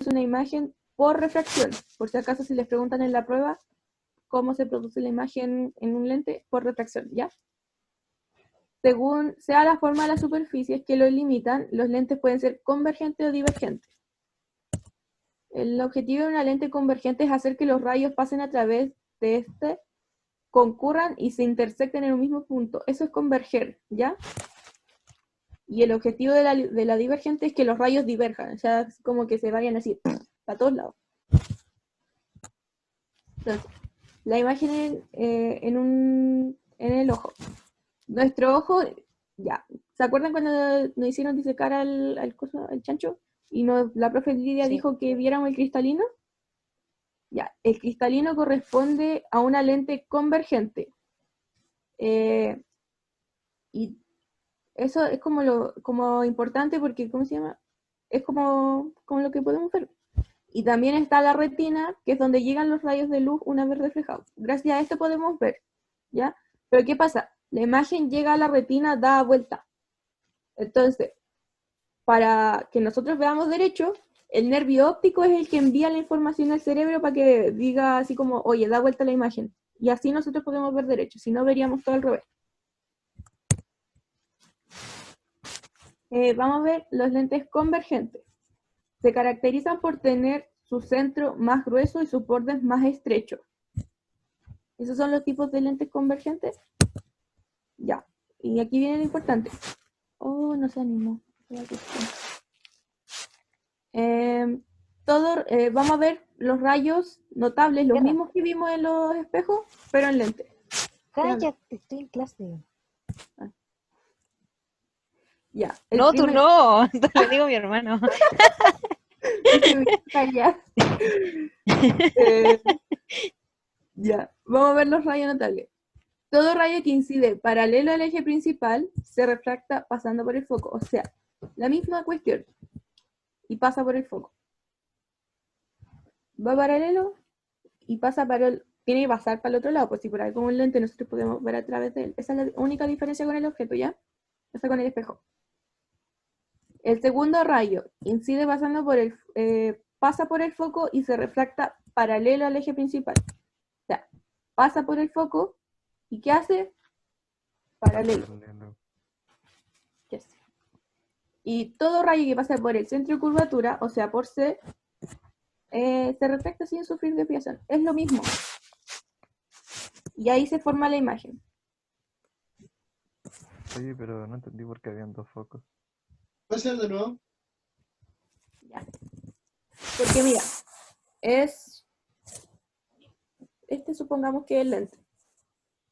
una imagen por refracción. Por si acaso si les preguntan en la prueba cómo se produce la imagen en un lente, por refracción, ¿ya? Según sea la forma de las superficies que lo limitan, los lentes pueden ser convergentes o divergentes. El objetivo de una lente convergente es hacer que los rayos pasen a través de este, concurran y se intersecten en un mismo punto. Eso es converger, ¿ya? Y el objetivo de la divergente es que los rayos diverjan, o sea, como que se vayan así, a todos lados. Entonces, la imagen en el ojo. Nuestro ojo, ya. ¿Se acuerdan cuando nos hicieron disecar al chancho? Y la profe Lidia Sí. dijo que viéramos el cristalino. Ya, el cristalino corresponde a una lente convergente. Y eso es como importante porque, ¿cómo se llama? Es como lo que podemos ver. Y también está la retina, que es donde llegan los rayos de luz una vez reflejados. Gracias a esto podemos ver, ¿ya? Pero ¿qué pasa? La imagen llega a la retina, da vuelta. Entonces, para que nosotros veamos derecho, el nervio óptico es el que envía la información al cerebro para que diga así como, oye, da vuelta la imagen. Y así nosotros podemos ver derecho, si no veríamos todo al revés. Vamos a ver los lentes convergentes. Se caracterizan por tener su centro más grueso y sus bordes más estrechos. ¿Esos son los tipos de lentes convergentes? Ya. Y aquí viene lo importante. Oh, no se animó. Vamos a ver los rayos notables, los Diana, mismos que vimos en los espejos, pero en lentes. cállate, estoy en clase. Ya, el No, tú primer. no, te lo digo a mi hermano. Eh, ya, vamos a ver los rayos notables. Todo rayo que incide paralelo al eje principal se refracta pasando por el foco. O sea, la misma cuestión. Y pasa por el foco. Va paralelo y pasa tiene que pasar para el otro lado. Pues si por ahí como un lente nosotros podemos ver a través de él. Esa es la única diferencia con el objeto, ¿ya? Esa con el espejo. El segundo rayo incide pasa por el foco y se refracta paralelo al eje principal. O sea, pasa por el foco y ¿qué hace? Paralelo. Yes. Y todo rayo que pasa por el centro de curvatura, o sea, por C, se refleja sin sufrir desviación. Es lo mismo. Y ahí se forma la imagen. Oye, pero no entendí por qué habían dos focos. ¿Puede ser de nuevo? Ya. Porque mira, supongamos que es el lente.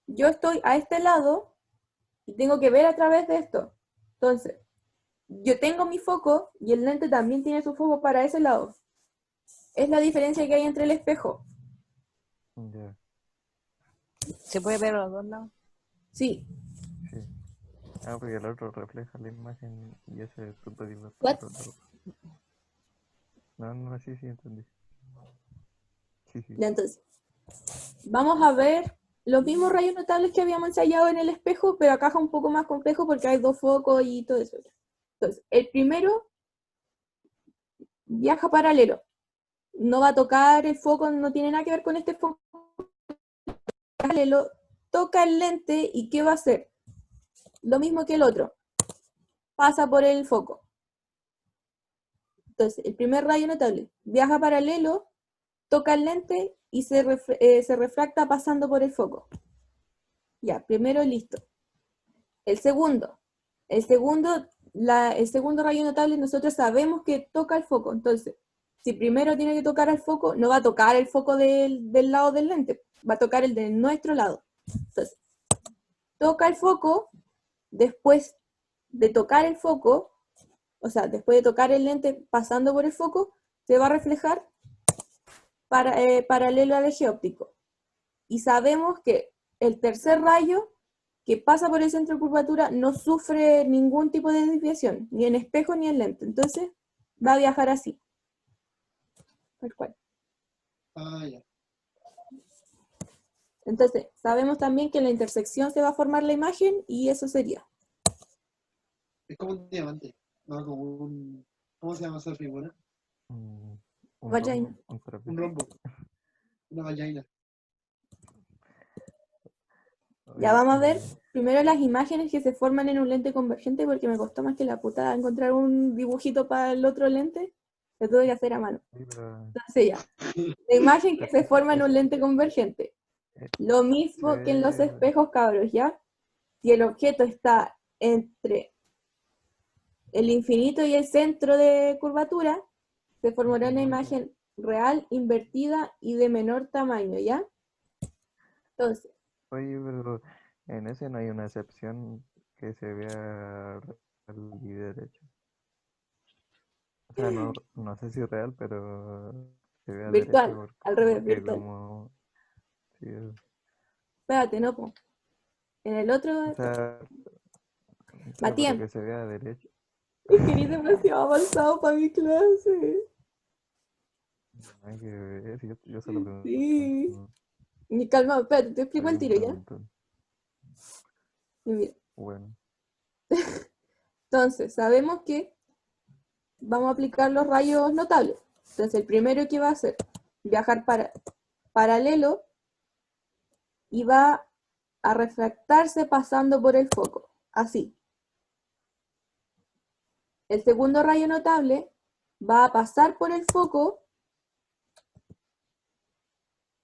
Yo estoy a este lado y tengo que ver a través de esto. Entonces, yo tengo mi foco y el lente también tiene su foco para ese lado. Es la diferencia que hay entre el espejo. Ya, ¿Se puede ver a los dos lados? Sí. sí. Ah, porque el otro refleja la imagen y ese tú puedes ver por What? otro lado. No, sí, entendí. Sí. Ya, entonces, vamos a ver los mismos rayos notables que habíamos ensayado en el espejo, pero acá es un poco más complejo porque hay dos focos y todo eso. Entonces, el primero viaja paralelo. No va a tocar el foco, no tiene nada que ver con este foco paralelo. Toca el lente y ¿qué va a hacer? Lo mismo que el otro. Pasa por el foco. Entonces, el primer rayo notable viaja paralelo, toca el lente y se refracta pasando por el foco. Ya, primero listo. El segundo rayo notable nosotros sabemos que toca el foco. Entonces, si primero tiene que tocar el foco, no va a tocar el foco del lado del lente, va a tocar el de nuestro lado. Entonces, toca el foco, después de tocar el foco, o sea, después de tocar el lente pasando por el foco, se va a reflejar paralelo al eje óptico. Y sabemos que el tercer rayo que pasa por el centro de curvatura no sufre ningún tipo de desviación, ni en espejo ni en lente. Entonces, va a viajar así. Tal cual. Ah, ya. Entonces, sabemos también que en la intersección se va a formar la imagen y eso sería. Es como un diamante. No, como un... ¿Cómo se llama esa figura? Un Vagina. rombo, un trapecio. Un rombo. Una vagina. Ya Oye, vamos a ver primero las imágenes que se forman en un lente convergente porque me costó más que la puta encontrar un dibujito para el otro lente. Lo tuve que hacer a mano. sí, pero Entonces ya, la imagen que se forma en un lente convergente. Lo mismo que en los se- espejos, cabros, ¿ya? Si el objeto está entre el infinito y el centro de curvatura, se formará una imagen real, invertida y de menor tamaño, ¿ya? Entonces, Oye, pero en ese no hay una excepción que se vea real y derecho. O sea, no sé si real, pero se vea derecho virtual, al revés, porque virtual. como... Sí, Espérate, no, po. En el o otro, sea, pero Matías, que se vea derecho. es que eres demasiado avanzado para mi clase. Hay que ver, yo solo Sí. pregunto. Y calma, espérate, te explico Soy el un tiro, ¿ya? preguntón. Y mira, Bueno, entonces, sabemos que vamos a aplicar los rayos notables. Entonces, el primero que va a hacer, viajar paralelo y va a refractarse pasando por el foco, así. El segundo rayo notable va a pasar por el foco,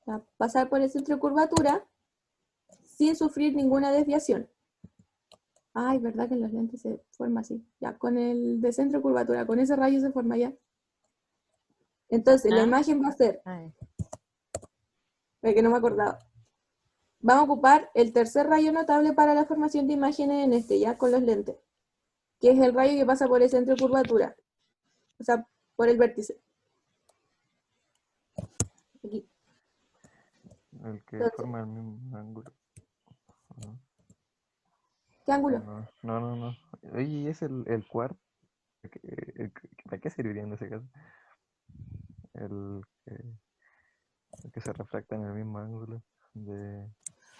va a pasar por el centro de curvatura, sin sufrir ninguna desviación. Ay, ¿verdad que en los lentes se forma así? Ya, con el de centro de curvatura, con ese rayo se forma ya. Entonces, la ¿Ah? imagen va a ser, Ay, que no me acordaba. Vamos a ocupar el tercer rayo notable para la formación de imágenes en este, ya, con los lentes, que es el rayo que pasa por el centro de curvatura, o sea, por el vértice. Aquí. el que Entonces, forma el mismo ángulo. ¿No? ¿qué ¿O ángulo? no? No, no, no. Oye, ¿y es el cuarto? ¿Para qué serviría en ese caso? El que, el que se refracta en el mismo ángulo de,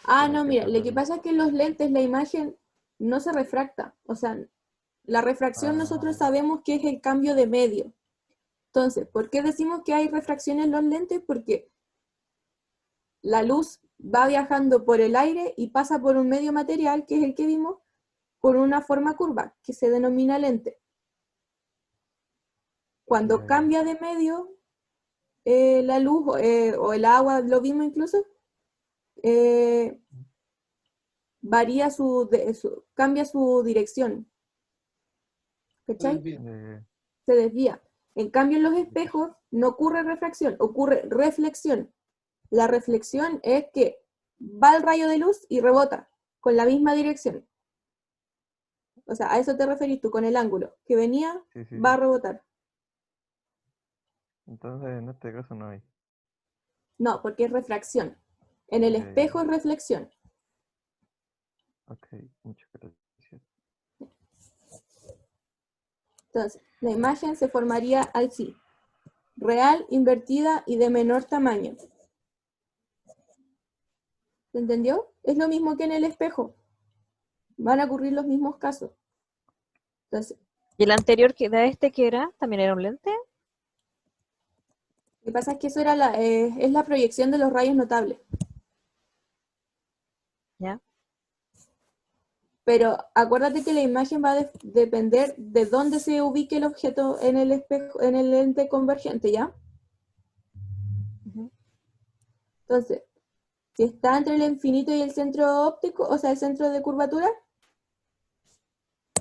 Ah, con el no, que mira, pasa lo que el... pasa es que en los lentes la imagen no se refracta, o sea, la refracción nosotros Ah, sabemos que es el cambio de medio. Entonces, ¿por qué decimos que hay refracción en los lentes? Porque la luz va viajando por el aire y pasa por un medio material, que es el que vimos, por una forma curva, que se denomina lente. Cuando ya, ya. cambia de medio, la luz o el agua, lo vimos incluso, eh, varía cambia su dirección, Se ¿cachai? desvía. Se desvía. En cambio, en los espejos no ocurre refracción, ocurre reflexión. La reflexión es que va el rayo de luz y rebota con la misma dirección. O sea, a eso te referís tú, con el ángulo que venía, Sí, sí, va sí. a rebotar. Entonces, en este caso no hay. No, porque es refracción. En el Ya, ya, espejo ya. es reflexión. Ok, muchas gracias. Entonces, la imagen se formaría así: real, invertida y de menor tamaño. ¿Se entendió? Es lo mismo que en el espejo. Van a ocurrir los mismos casos. Entonces, ¿y el anterior que da este que era? ¿También era un lente? lo que pasa es que eso era es la proyección de los rayos notables. ¿Ya? Pero acuérdate que la imagen va a depender de dónde se ubique el objeto en el espejo, en el lente convergente, ¿ya? Ujú. Entonces, si está entre el infinito y el centro óptico, o sea, el centro de curvatura,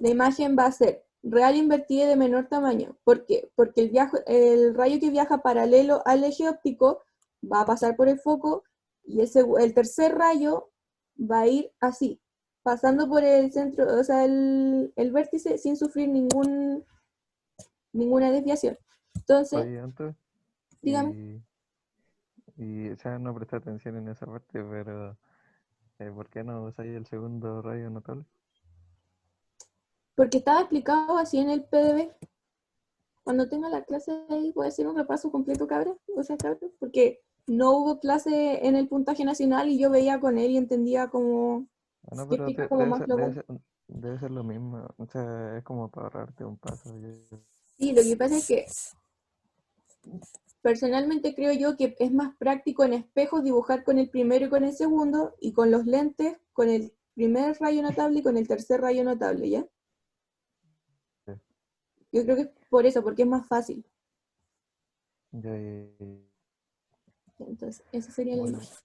la imagen va a ser real, invertida y de menor tamaño. ¿Por qué? Porque el rayo que viaja paralelo al eje óptico va a pasar por el foco y el tercer rayo va a ir así, pasando por el centro, o sea, el vértice sin sufrir ninguna desviación. Entonces, Oye, antes, dígame, o sea, no presté atención en esa parte, pero ¿por qué no usáis el segundo rayo notable? porque estaba explicado así en el PDB. Cuando tenga la clase ahí, voy a hacer un repaso completo, cabra, o sea, cabra, porque no hubo clase en el puntaje nacional y yo veía con él y entendía como, Ah, no, y pero explica como más global. debe ser lo mismo. O sea, es como para ahorrarte un paso. Sí, lo que pasa es que Personalmente creo yo que es más práctico en espejos dibujar con el primero y con el segundo, y con los lentes con el primer rayo notable y con el tercer rayo notable, ¿ya? Sí. Yo creo que es por eso, porque es más fácil. Ya, Entonces, esa sería la bueno, imagen.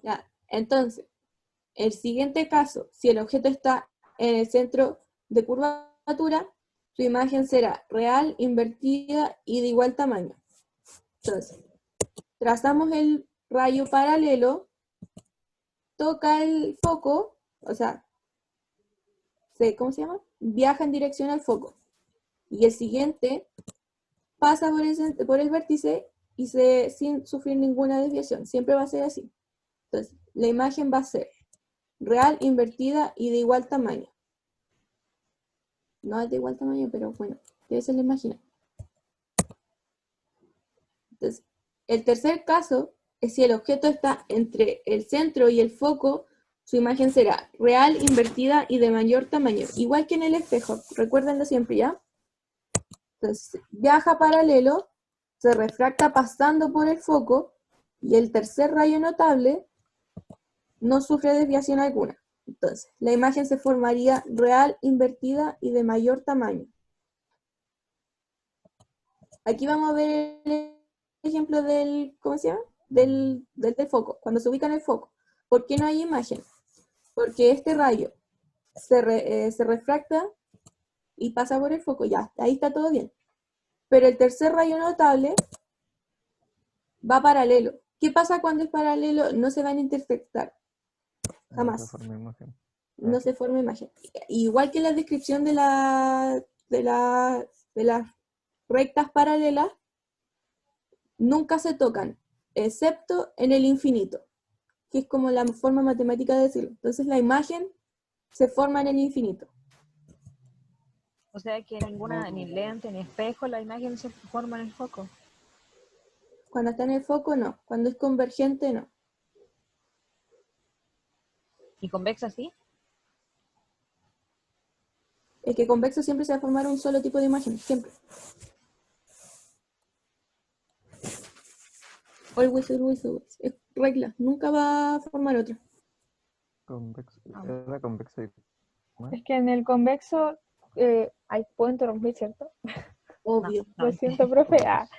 Ya, entonces, el siguiente caso, si el objeto está en el centro de curvatura, su imagen será real, invertida y de igual tamaño. Entonces, trazamos el rayo paralelo, toca el foco, o sea, ¿cómo se llama? Viaja en dirección al foco. Y el siguiente pasa por el vértice y sin sufrir ninguna desviación. Siempre va a ser así. Entonces, la imagen va a ser real, invertida y de igual tamaño. No es de igual tamaño, pero bueno, debe ser la imagen. Entonces, el tercer caso es si el objeto está entre el centro y el foco, su imagen será real, invertida y de mayor tamaño. Igual que en el espejo, recuérdenlo siempre, ¿ya? Entonces, viaja paralelo, se refracta pasando por el foco, y el tercer rayo notable no sufre desviación alguna. Entonces, la imagen se formaría real, invertida y de mayor tamaño. Aquí vamos a ver el ejemplo del, ¿cómo se llama? Del foco, cuando se ubica en el foco. ¿Por qué no hay imagen? Porque este rayo se refracta y pasa por el foco, ya, ahí está todo bien. Pero el tercer rayo notable va paralelo. ¿Qué pasa cuando es paralelo? No se van a intersectar, no se jamás. forma imagen. No se forma imagen. Igual que la descripción de las rectas paralelas, nunca se tocan, excepto en el infinito, que es como la forma matemática de decirlo. Entonces la imagen se forma en el infinito. O sea que ninguna, ni lente, ni espejo, la imagen se forma en el foco. Cuando está en el foco, no. Cuando es convergente, no. ¿Y convexa sí? Es que convexo siempre se va a formar un solo tipo de imagen, siempre. Always, always, always. Es regla, nunca va a formar otra. Convexo, Ah. era convexo y ¿no? Es que en el convexo, ay, puedo interrumpir, ¿cierto? Obvio. No, Lo siento, profe. Obvio.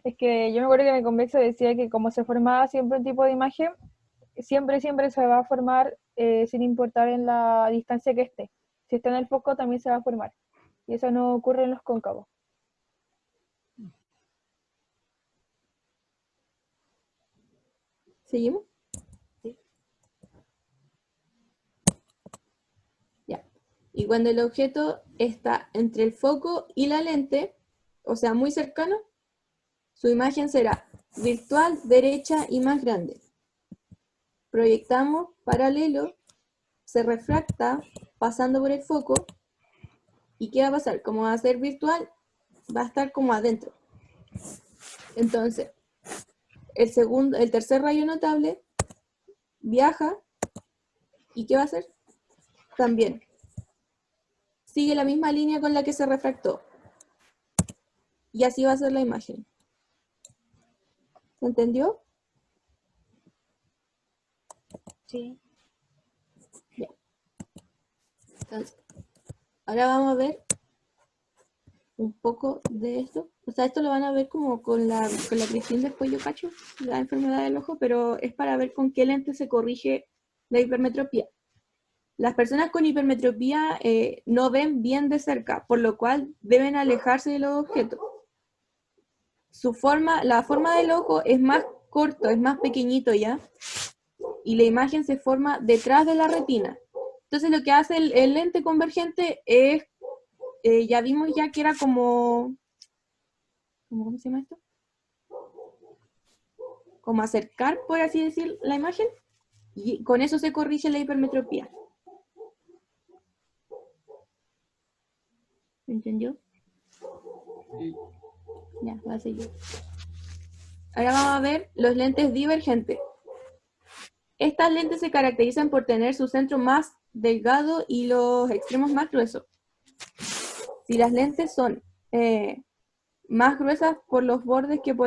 Es que yo me acuerdo que en el convexo decía que como se formaba siempre un tipo de imagen, siempre se va a formar sin importar en la distancia que esté. Si está en el foco también se va a formar. Y eso no ocurre en los cóncavos. ¿Seguimos? Sí. Ya. Y cuando el objeto está entre el foco y la lente, o sea, muy cercano, su imagen será virtual, derecha y más grande. Proyectamos paralelo, se refracta pasando por el foco, ¿y qué va a pasar? Como va a ser virtual, va a estar como adentro. Entonces, el tercer rayo notable viaja, ¿y qué va a hacer? También sigue la misma línea con la que se refractó. Y así va a ser la imagen. ¿Se entendió? Sí. Ya. Entonces, ahora vamos a ver un poco de esto. O sea, esto lo van a ver como con la crisis después yo cacho, la enfermedad del ojo, pero es para ver con qué lente se corrige la hipermetropía. Las personas con hipermetropía no ven bien de cerca, por lo cual deben alejarse de los objetos. La forma del ojo es más corto, es más pequeñito ya, y la imagen se forma detrás de la retina. Entonces lo que hace el lente convergente es, ya vimos ya que era como, ¿cómo se llama esto? Como acercar, por así decir, la imagen, y con eso se corrige la hipermetropía. ¿Entendió? Sí. Ya, va a seguir. Ahora vamos a ver los lentes divergentes. Estas lentes se caracterizan por tener su centro más delgado y los extremos más gruesos. Si las lentes son más gruesas por los bordes que por